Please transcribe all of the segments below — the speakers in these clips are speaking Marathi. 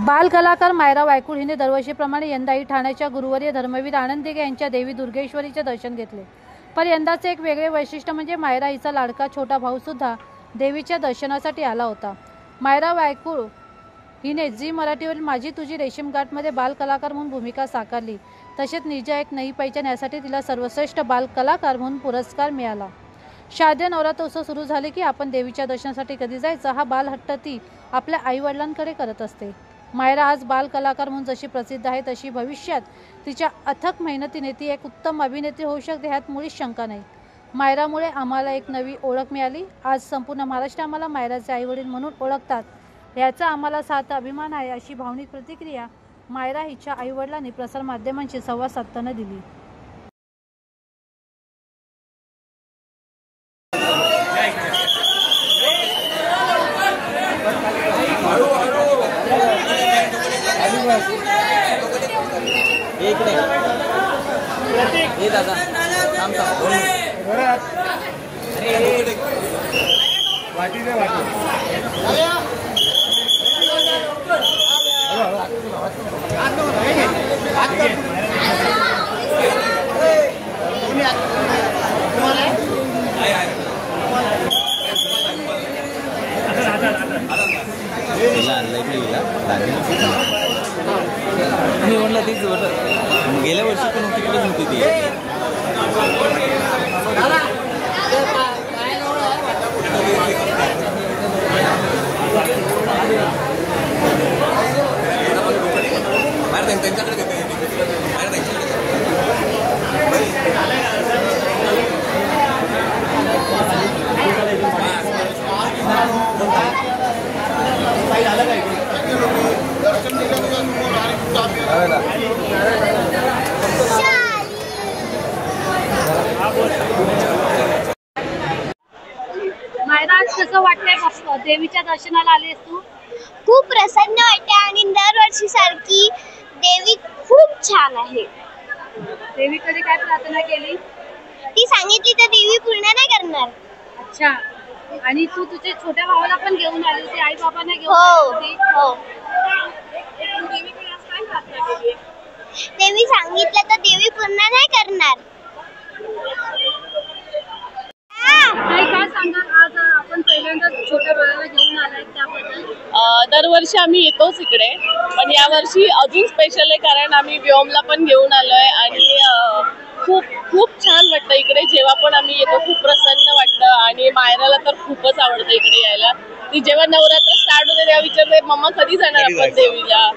बाल कलाकार मायरा वायकुळ हिने दरवर्षीप्रमाणे यंदाही ठाण्याच्या गुरुवर्य धर्मवीर आनंद दिघे यांच्या देवी दुर्गेश्वरीचे दर्शन घेतले। पण यंदाचे एक वेगळे वैशिष्ट्य म्हणजे मायरा हिचा लाडका छोटा भाऊ सुद्धा देवीच्या दर्शनासाठी आला होता। मायरा वायकुळ हिने झी मराठीवरील माझी तुझी रेशीमगाठ मध्ये बाल कलाकार म्हणून भूमिका साकारली। तसेच निजा एक नई पहिचान यासाठी तिला सर्वश्रेष्ठ बाल कलाकार म्हणून पुरस्कार मिळाला। शारदीय नवरात्रोत्सव सुरू झाले की आपण देवीच्या दर्शनासाठी कधी जायचं हा बाल हट्ट ती आपल्या आई वडिलांकडे करत असते। मायरा आज बाल कलाकार म्हणून जशी प्रसिद्ध आहे तशी भविष्यात तिच्या अथक मेहनतीने ती एक उत्तम अभिनेत्री होऊ शकते ह्यात मुळीच शंका नाही। मायरामुळे आम्हाला एक नवी ओळख मिळाली। आज संपूर्ण महाराष्ट्र आम्हाला मायराचे आईवडील म्हणून ओळखतात याचा आम्हाला सार्थ अभिमान आहे, अशी भावनिक प्रतिक्रिया मायरा हिच्या आईवडिलांनी प्रसारमाध्यमांशी संवाद साधताना दिली। एक नाही हे दादा काम वाटी दे वाटी मी म्हणलं तीच गेल्या वर्षी पण तिकडेच होती ती। मायरा आज कसं वाटतंय देवीच्या दर्शनाला आलीस तू? खूप प्रसन्न वाटते आणि दरवर्षी सारखी देवी खूप छान आहे। देवीकडे काय प्रार्थना केली? ती सांगितली तर देवी पूर्ण नाही करणार। अच्छा, आणि तू तुझ्या छोट्या भावाला पण घेऊन आली होती, आई बाबांना घेऊन आली होती? हो। देवीकडे आज काय प्रार्थना केली? देवी सांगितलं तर देवी पूर्ण नाही करणार। काय सांगाल आज आपण पहिल्यांदा छोट्या बाळाला घेऊन आलाय त्याबद्दल? दरवर्षी आम्ही येतोच इकडे, पण यावर्षी अजून स्पेशल आहे कारण आम्ही व्योमला पण घेऊन आलोय आणि खूप खूप छान वाटतं इकडे। जेव्हा पण आम्ही येतो खूप प्रसन्न वाटतं आणि मायराला तर खूपच आवडतं इकडे यायला। ती जेव्हा नवरात्र स्टार्ट होते तेव्हा विचारते मम्मा कधी जाणार आपण देवीला।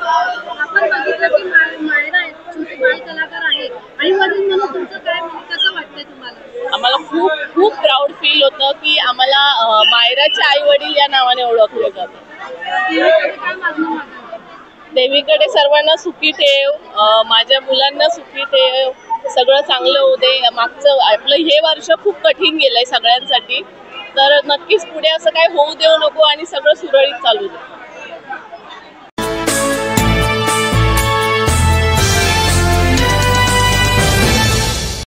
आपण बघितलं की मायरा छोटी बाल कलाकार आहे आणि वडील म्हणून तुमचं काय कसं वाटतंय तुम्हाला? आम्हाला खूप खूप प्राऊड फील होतं की आम्हाला मायराचे आई वडील या नावाने ओळखले जातात। देवीकडे सर्वांना सुखी ठेव, माझ्या मुलांना सुखी ठेव, सगळं चांगलं होऊ दे। मागचं आपलं हे वर्ष खूप कठीण गेलंय सगळ्यांसाठी, तर नक्कीच पुढे असं काही होऊ देऊ नको आणि सगळं सुरळीत चालू दे।